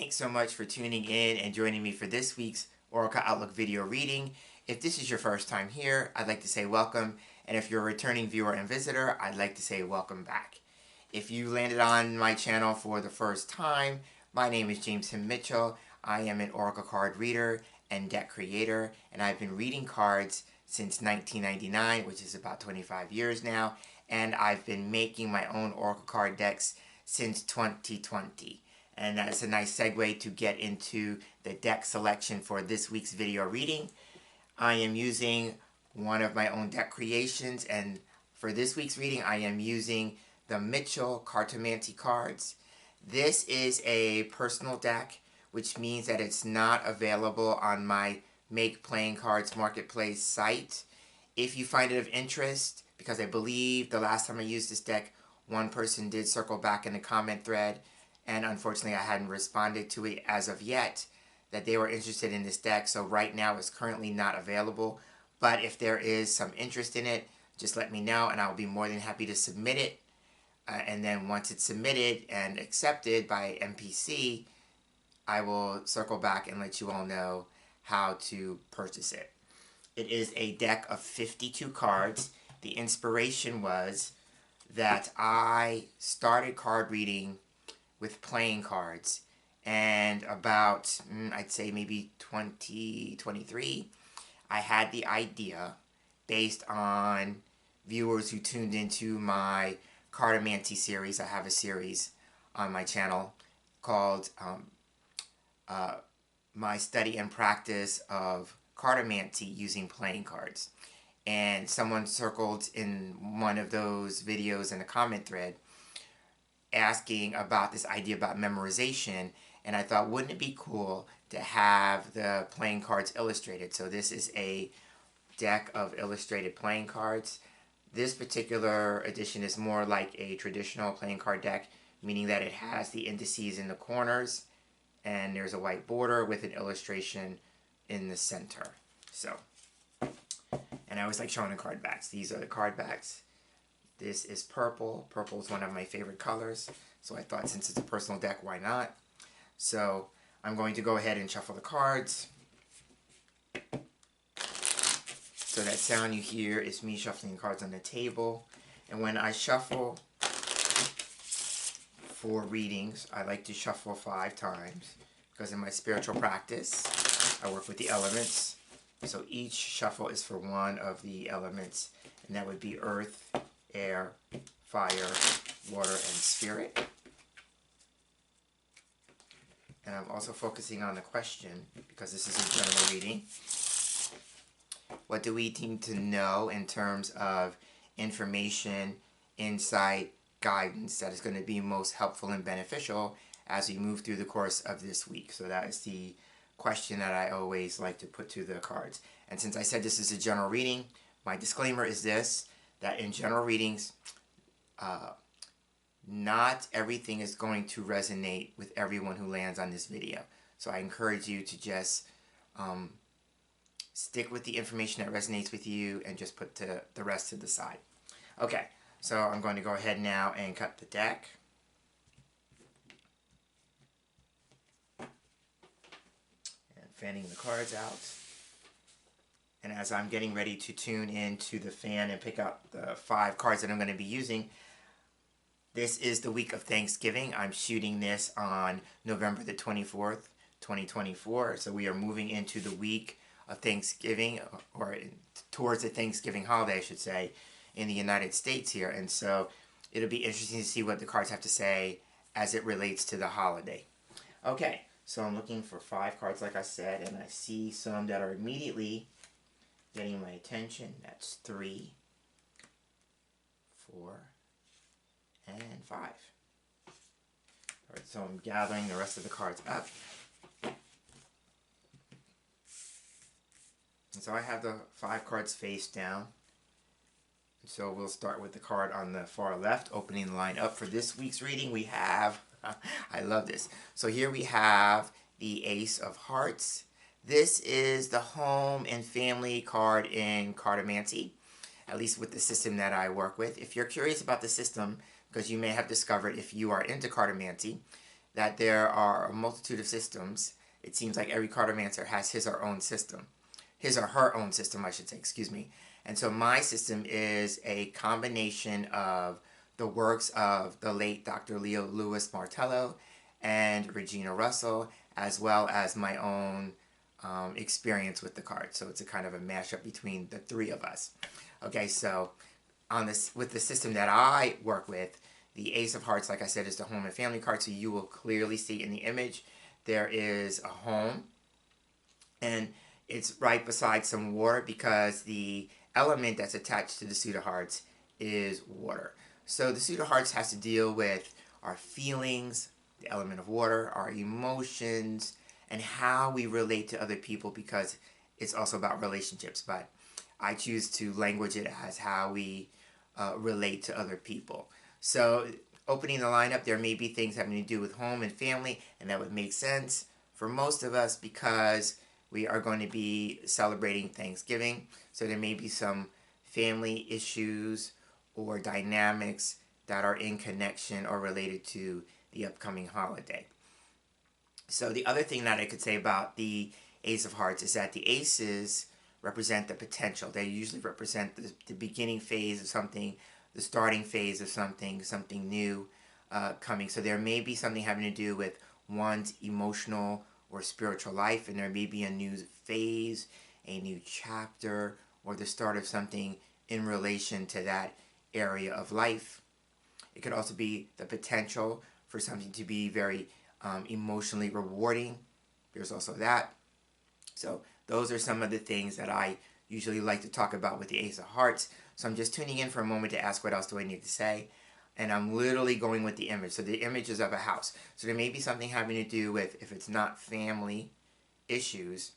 Thanks so much for tuning in and joining me for this week's Oracle Outlook video reading. If this is your first time here, I'd like to say welcome, and if you're a returning viewer and visitor, I'd like to say welcome back. If you landed on my channel for the first time, my name is James Himm Mitchell. I am an Oracle card reader and deck creator, and I've been reading cards since 1999, which is about 25 years now, and I've been making my own Oracle card decks since 2020. And that's a nice segue to get into the deck selection for this week's video reading. I am using one of my own deck creations, and for this week's reading I am using the Mitchell Cartomancy Cards. This is a personal deck, which means that it's not available on my Make Playing Cards Marketplace site. If you find it of interest, because I believe the last time I used this deck, one person did circle back in the comment thread, and unfortunately I hadn't responded to it as of yet, that they were interested in this deck. So right now it's currently not available, but if there is some interest in it, just let me know and I'll be more than happy to submit it. And then once it's submitted and accepted by MPC, I will circle back and let you all know how to purchase it. It is a deck of 52 cards. The inspiration was that I started card reading with playing cards, and about I'd say maybe 2023 I had the idea, based on viewers who tuned into my Cartomancy series. I have a series on my channel called My Study and Practice of Cartomancy Using Playing Cards, and someone circled in one of those videos in a comment thread asking about this idea about memorization, and I thought, wouldn't it be cool to have the playing cards illustrated? So this is a deck of illustrated playing cards. This particular edition is more like a traditional playing card deck, meaning that it has the indices in the corners and there's a white border with an illustration in the center. So, and I always like showing the card backs. These are the card backs. This is purple. Purple is one of my favorite colors, so I thought, since it's a personal deck, why not? So I'm going to go ahead and shuffle the cards. So that sound you hear is me shuffling cards on the table. And when I shuffle for readings, I like to shuffle 5 times, because in my spiritual practice, I work with the elements. So each shuffle is for one of the elements, and that would be earth, air, fire, water, and spirit. And I'm also focusing on the question, because this is a general reading. What do we need to know in terms of information, insight, guidance that is going to be most helpful and beneficial as we move through the course of this week? So that is the question that I always like to put to the cards. And since I said this is a general reading, my disclaimer is this, that in general readings, not everything is going to resonate with everyone who lands on this video. So I encourage you to just stick with the information that resonates with you and just put the rest to the side. Okay, so I'm going to go ahead now and cut the deck. And fanning the cards out. And as I'm getting ready to tune into the fan and pick out the 5 cards that I'm going to be using, this is the week of Thanksgiving. I'm shooting this on November the 24th, 2024. So we are moving into the week of Thanksgiving, or towards the Thanksgiving holiday, I should say, in the United States here. And so it'll be interesting to see what the cards have to say as it relates to the holiday. Okay, so I'm looking for 5 cards, like I said, and I see some that are immediately getting my attention. That's 3, 4, and 5. Alright, so I'm gathering the rest of the cards up. And so I have the 5 cards face down. So we'll start with the card on the far left, opening the line up for this week's reading. We have, I love this. So here we have the Ace of Hearts. This is the home and family card in Cartomancy, at least with the system that I work with. If you're curious about the system, because you may have discovered if you are into Cartomancy, that there are a multitude of systems. It seems like every Cartomancer has his or her own system. His or her own system, I should say, excuse me. And so my system is a combination of the works of the late Dr. Leo Louis Martello and Regina Russell, as well as my own experience with the cards. So it's a kind of a mashup between the three of us. Okay, so on this, with the system that I work with, the Ace of Hearts, like I said, is the home and family card. So you will clearly see in the image there is a home, and it's right beside some water because the element that's attached to the suit of hearts is water. So the suit of hearts has to deal with our feelings, the element of water, our emotions, and how we relate to other people, because it's also about relationships. But I choose to language it as how we relate to other people. So opening the lineup, there may be things having to do with home and family, and that would make sense for most of us because we are going to be celebrating Thanksgiving. So there may be some family issues or dynamics that are in connection or related to the upcoming holiday. So the other thing that I could say about the Ace of Hearts is that the aces represent the potential. They usually represent the beginning phase of something, the starting phase of something, something new coming. So there may be something having to do with one's emotional or spiritual life, and there may be a new phase, a new chapter, or the start of something in relation to that area of life. It could also be the potential for something to be very emotionally rewarding. There's also that. So those are some of the things that I usually like to talk about with the Ace of Hearts. So I'm just tuning in for a moment to ask what else do I need to say. And I'm literally going with the image. So the image is of a house. So there may be something having to do with, if it's not family issues,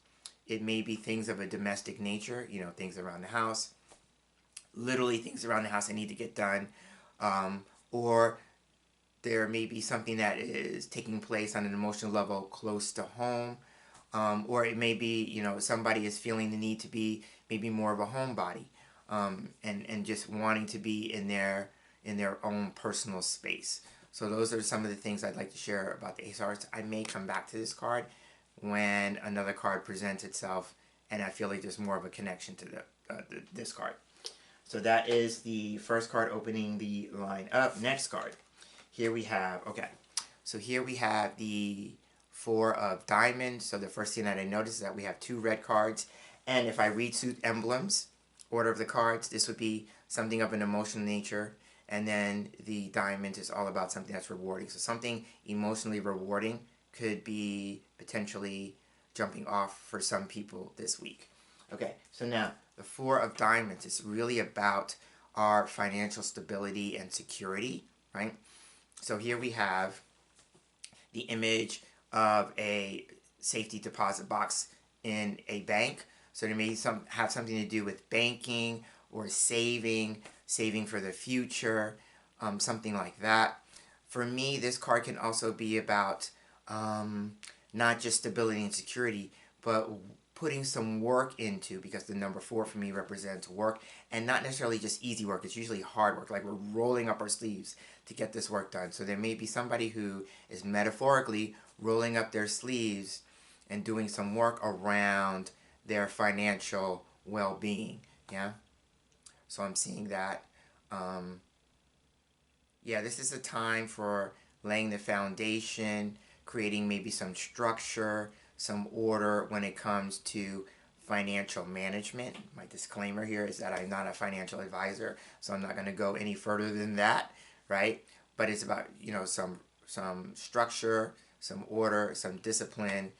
it may be things of a domestic nature, you know, things around the house. Literally things around the house that need to get done. Or there may be something that is taking place on an emotional level close to home. Or it may be, you know, somebody is feeling the need to be maybe more of a homebody, and just wanting to be in their own personal space. So those are some of the things I'd like to share about the Ace of Hearts. I may come back to this card when another card presents itself, and I feel like there's more of a connection to this card. So that is the first card opening the line up. Next card. Here we have, okay, so here we have the Four of Diamonds. So the first thing that I notice is that we have two red cards. And if I read suit emblems, order of the cards, this would be something of an emotional nature. And then the diamond is all about something that's rewarding. So something emotionally rewarding could be potentially jumping off for some people this week. Okay, so now the Four of Diamonds is really about our financial stability and security, right? So here we have the image of a safety deposit box in a bank. So there may have something to do with banking or saving for the future, something like that. For me, this card can also be about not just stability and security, but putting some work into, because the number 4 for me represents work, and not necessarily just easy work. It's usually hard work, like we're rolling up our sleeves to get this work done. So there may be somebody who is metaphorically rolling up their sleeves and doing some work around their financial well-being, yeah? So I'm seeing that. Yeah, this is a time for laying the foundation, creating maybe some structure, some order when it comes to financial management. My disclaimer here is that I'm not a financial advisor, so I'm not going to go any further than that, right? But it's about, you know, some structure, some order, some discipline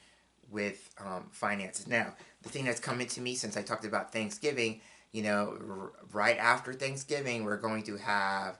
with finances. Now, the thing that's coming to me since I talked about Thanksgiving, you know, right after Thanksgiving, we're going to have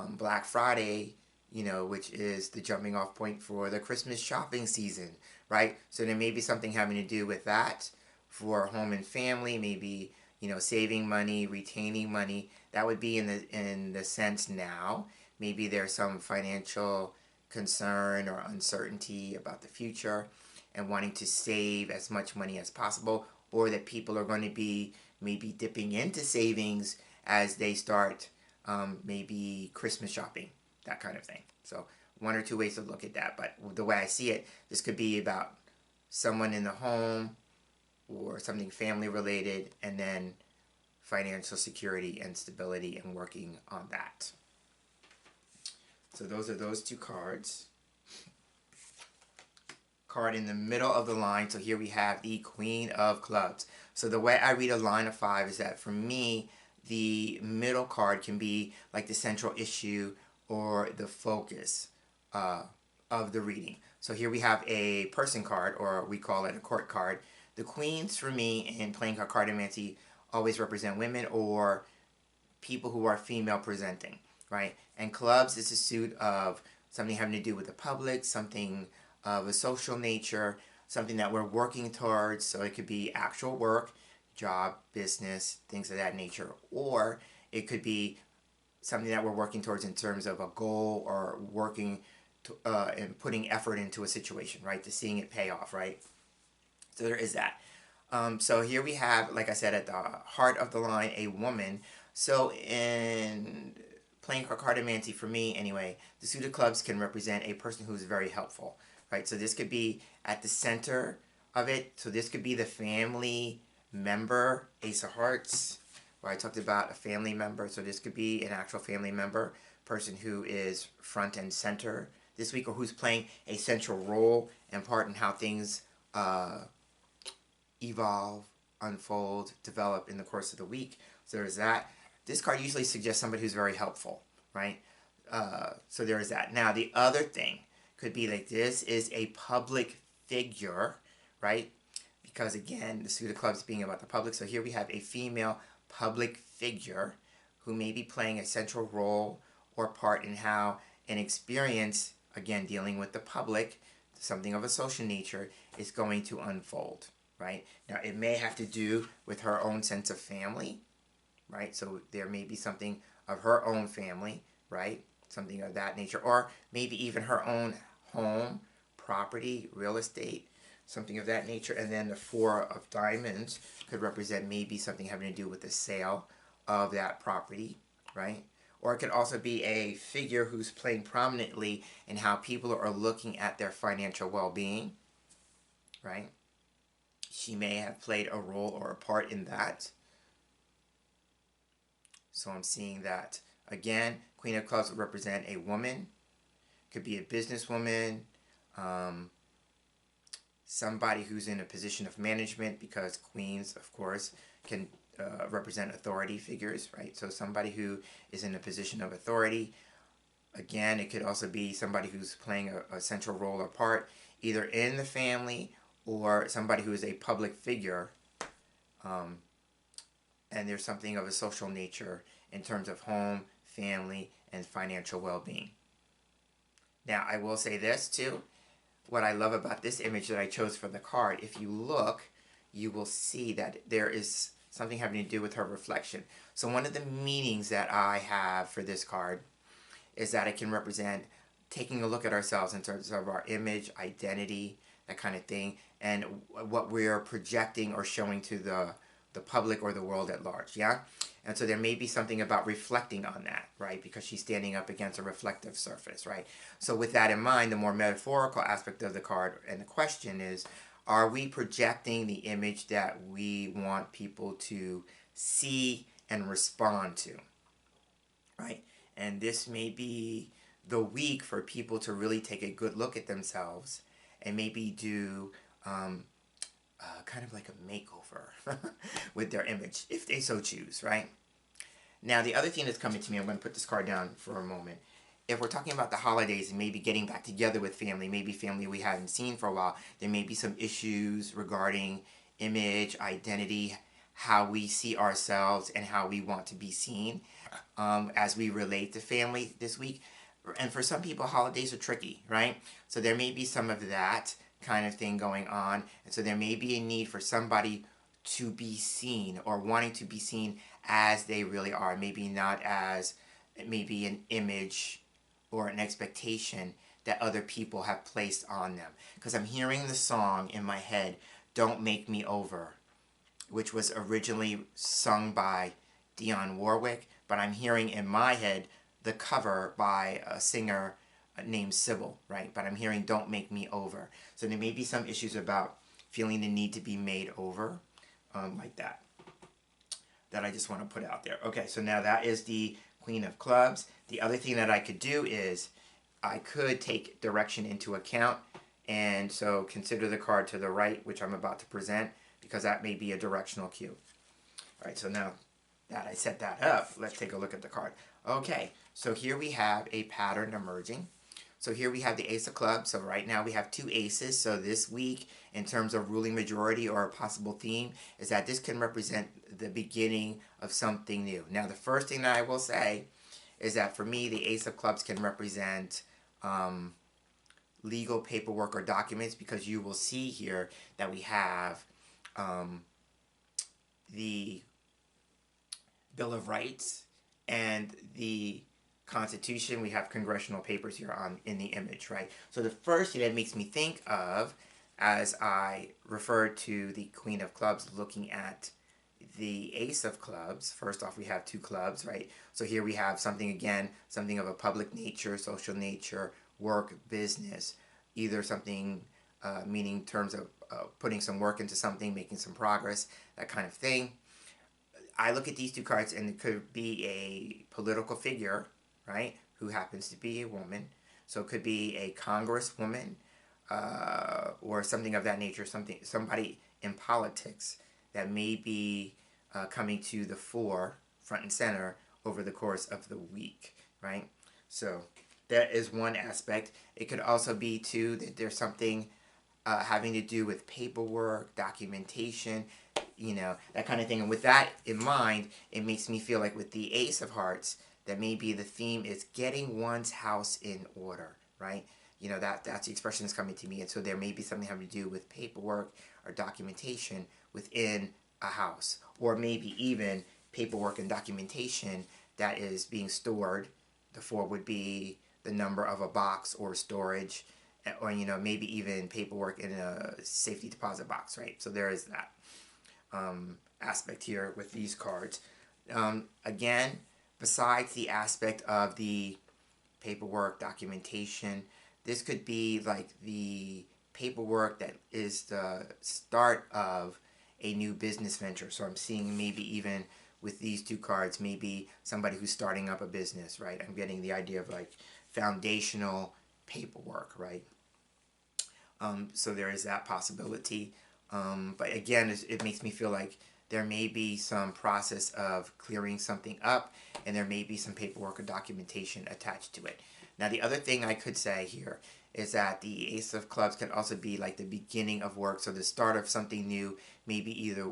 Black Friday, you know, which is the jumping off point for the Christmas shopping season, right? So there may be something having to do with that for home and family, maybe, you know, saving money, retaining money. That would be in the sense now. Maybe there's some financial concern or uncertainty about the future and wanting to save as much money as possible, or that people are going to be maybe dipping into savings as they start maybe Christmas shopping, that kind of thing. So one or two ways to look at that, but the way I see it, this could be about someone in the home or something family related, and then financial security and stability and working on that. So those are those two cards. Card in the middle of the line, so here we have the Queen of Clubs. So the way I read a line of 5 is that for me, the middle card can be like the central issue or the focus of the reading. So here we have a person card, or we call it a court card. The queens for me in playing cartomancy always represent women or people who are female presenting, right? And clubs is a suit of something having to do with the public, something of a social nature, something that we're working towards. So it could be actual work, job, business, things of that nature. Or it could be something that we're working towards in terms of a goal or working to, and putting effort into a situation, right? To seeing it pay off, right? So there is that. So here we have, like I said, at the heart of the line, a woman. So in playing cartomancy, for me anyway, the suit of clubs can represent a person who's very helpful, right? So this could be at the center of it. So this could be the family member, Ace of Hearts, where I talked about a family member. So this could be an actual family member, person who is front and center this week, or who's playing a central role and part in how things evolve, unfold, develop in the course of the week. So there's that. This card usually suggests somebody who's very helpful, right? So there is that. Now, the other thing could be like this is a public figure, right? Because again, the suit of clubs being about the public. So here we have a female public figure who may be playing a central role or part in how an experience, again, dealing with the public, something of a social nature, is going to unfold, right? Now, it may have to do with her own sense of family, right? So there may be something of her own family, right? Something of that nature. Or maybe even her own home, property, real estate, something of that nature. And then the 4 of diamonds could represent maybe something having to do with the sale of that property, right? Or it could also be a figure who's playing prominently in how people are looking at their financial well-being, right? She may have played a role or a part in that. So I'm seeing that. Again, Queen of Clubs would represent a woman. Could be a businesswoman. Somebody who's in a position of management, because queens, of course, can represent authority figures, right? So somebody who is in a position of authority. Again, it could also be somebody who's playing a central role or part, either in the family or somebody who is a public figure. And there's something of a social nature in terms of home, family, and financial well-being. Now, I will say this too. What I love about this image that I chose for the card, if you look, you will see that there is something having to do with her reflection. So one of the meanings that I have for this card is that it can represent taking a look at ourselves in terms of our image, identity, that kind of thing, and what we're projecting or showing to the public or the world at large, yeah? And so there may be something about reflecting on that, right? Because she's standing up against a reflective surface, right? So with that in mind, the more metaphorical aspect of the card and the question is, are we projecting the image that we want people to see and respond to, right? And this may be the week for people to really take a good look at themselves and maybe do kind of like a makeover with their image, if they so choose, right? Now, the other thing that's coming to me, I'm going to put this card down for a moment. If we're talking about the holidays and maybe getting back together with family, maybe family we haven't seen for a while, there may be some issues regarding image, identity, how we see ourselves and how we want to be seen as we relate to family this week. And for some people, holidays are tricky, right? So there may be some of that kind of thing going on. And so there may be a need for somebody to be seen or wanting to be seen as they really are. Maybe not as maybe an image or an expectation that other people have placed on them. Because I'm hearing the song in my head, Don't Make Me Over, which was originally sung by Dionne Warwick, but I'm hearing in my head the cover by a singer named Sybil, right? But I'm hearing don't make me over. So there may be some issues about feeling the need to be made over, like that I just want to put out there. Okay, so now that is the Queen of Clubs. The other thing that I could do is I could take direction into account, and so consider the card to the right, which I'm about to present, because that may be a directional cue. All right, so now that I set that up, let's take a look at the card. Okay, so here we have a pattern emerging. So here we have the Ace of Clubs. So right now we have two aces. So this week, in terms of ruling majority or a possible theme, is that this can represent the beginning of something new. Now, the first thing that I will say is that for me, the Ace of Clubs can represent legal paperwork or documents, because you will see here that we have the Bill of Rights and the Constitution. We have congressional papers here in the image, right? So the first thing that makes me think of, as I refer to the Queen of Clubs looking at the Ace of Clubs, first off we have two clubs, right? So here we have something, again, something of a public nature, social nature, work, business, either something meaning in terms of putting some work into something, making some progress, that kind of thing. I look at these two cards and it could be a political figure, right, who happens to be a woman. So it could be a congresswoman or something of that nature, somebody in politics that may be coming to the fore, front and center, over the course of the week, right? So that is one aspect. It could also be, too, that there's something having to do with paperwork, documentation, you know, that kind of thing. And with that in mind, it makes me feel like with the Ace of Hearts, that maybe the theme is getting one's house in order, right? You know, that's the expression that's coming to me. And so there may be something having to do with paperwork or documentation within a house, or maybe even paperwork and documentation that is being stored. The 4 would be the number of a box or storage, or, you know, maybe even paperwork in a safety deposit box, right? So there is that aspect here with these cards. Again, besides the aspect of the paperwork, documentation, this could be like the paperwork that is the start of a new business venture. So I'm seeing maybe even with these two cards, maybe somebody who's starting up a business, right? I'm getting the idea of like foundational paperwork, right? So there is that possibility. But again, it makes me feel like there may be some process of clearing something up, and there may be some paperwork or documentation attached to it. Now, the other thing I could say here is that the Ace of Clubs can also be like the beginning of work, so the start of something new, maybe either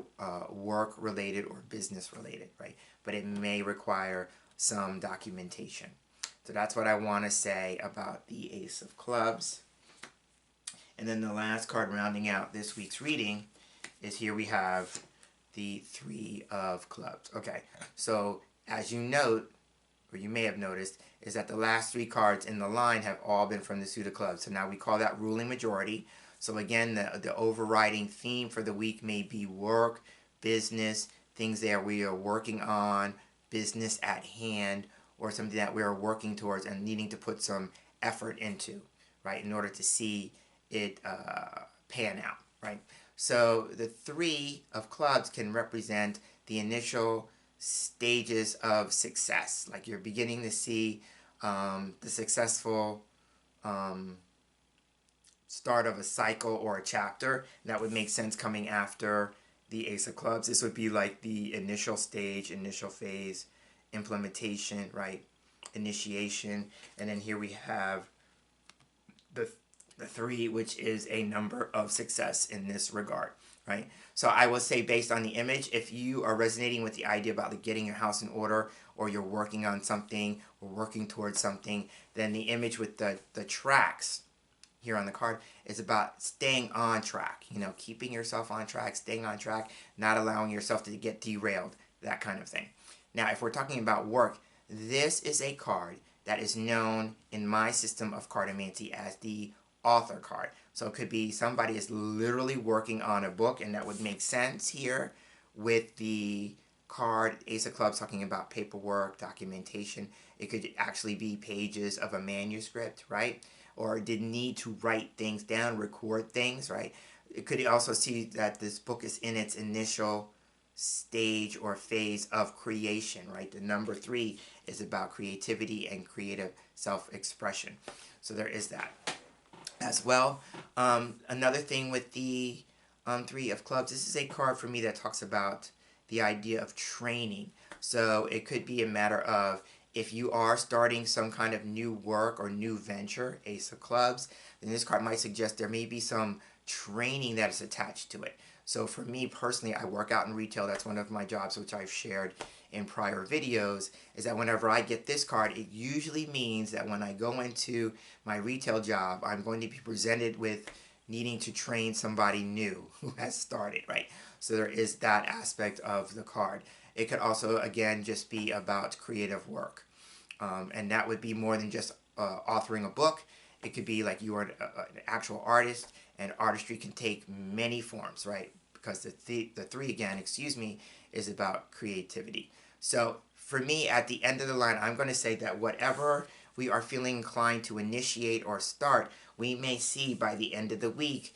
work-related or business-related, right? But it may require some documentation. So that's what I want to say about the Ace of Clubs. And then the last card rounding out this week's reading is here we have the 3 of Clubs. Okay, so as you note, or you may have noticed, is that the last 3 cards in the line have all been from the suit of clubs. So now we call that ruling majority. So again, the overriding theme for the week may be work, business, things that we are working on, business at hand, or something that we are working towards and needing to put some effort into, right, in order to see it pan out, right? So the 3 of Clubs can represent the initial stages of success. Like you're beginning to see the successful start of a cycle or a chapter. And that would make sense coming after the Ace of Clubs. This would be like the initial stage, initial phase, implementation, right? Initiation. And then here we have the 3, which is a number of success in this regard, right? So I will say, based on the image, if you are resonating with the idea about like getting your house in order, or you're working on something or working towards something, then the image with the tracks here on the card is about staying on track, you know, keeping yourself on track, staying on track, not allowing yourself to get derailed, that kind of thing. Now, if we're talking about work, this is a card that is known in my system of cartomancy as the author card. So it could be somebody is literally working on a book, and that would make sense here with the card. Ace of Clubs talking about paperwork, documentation. It could actually be pages of a manuscript, right? Or did need to write things down, record things, right? It could also see that this book is in its initial stage or phase of creation, right? The number 3 is about creativity and creative self-expression. So there is that as well. Another thing with the 3 of Clubs, this is a card for me that talks about the idea of training. So it could be a matter of if you are starting some kind of new work or new venture, Ace of Clubs, then this card might suggest there may be some training that is attached to it. So for me personally, I work out in retail. That's one of my jobs, which I've shared in prior videos, is that whenever I get this card, it usually means that when I go into my retail job, I'm going to be presented with needing to train somebody new who has started, right? So there is that aspect of the card. It could also, again, just be about creative work. And that would be more than just authoring a book. It could be like you are an actual artist, and artistry can take many forms, right? Because the 3 again, excuse me, is about creativity. So for me, at the end of the line, I'm going to say that whatever we are feeling inclined to initiate or start, we may see by the end of the week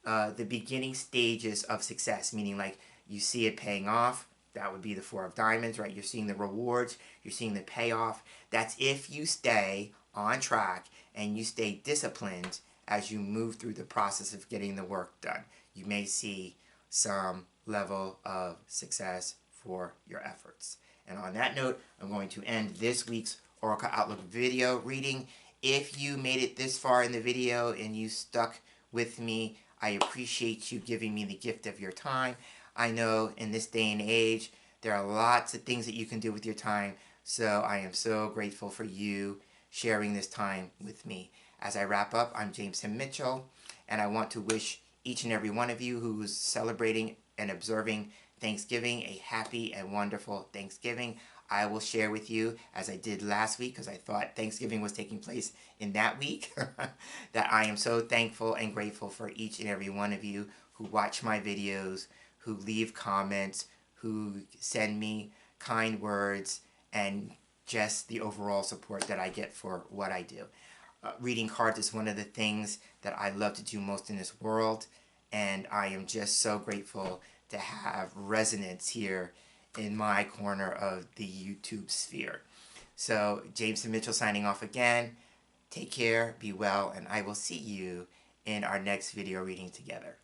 the beginning stages of success, meaning like you see it paying off. That would be the 4 of Diamonds, right? You're seeing the rewards, you're seeing the payoff. That's if you stay on track and you stay disciplined as you move through the process of getting the work done. You may see some level of success for your efforts. And on that note, I'm going to end this week's Oracle Outlook video reading. If you made it this far in the video and you stuck with me, I appreciate you giving me the gift of your time. I know in this day and age, there are lots of things that you can do with your time, so I am so grateful for you sharing this time with me. As I wrap up, I'm James Himm Mitchell, and I want to wish each and every one of you who's celebrating and observing Thanksgiving a happy and wonderful Thanksgiving. I will share with you, as I did last week, because I thought Thanksgiving was taking place in that week, that I am so thankful and grateful for each and every one of you who watch my videos, who leave comments, who send me kind words, and just the overall support that I get for what I do. Reading cards is one of the things that I love to do most in this world, and I am just so grateful to have resonance here in my corner of the YouTube sphere. So, James Himm Mitchell signing off again. Take care, be well, and I will see you in our next video reading together.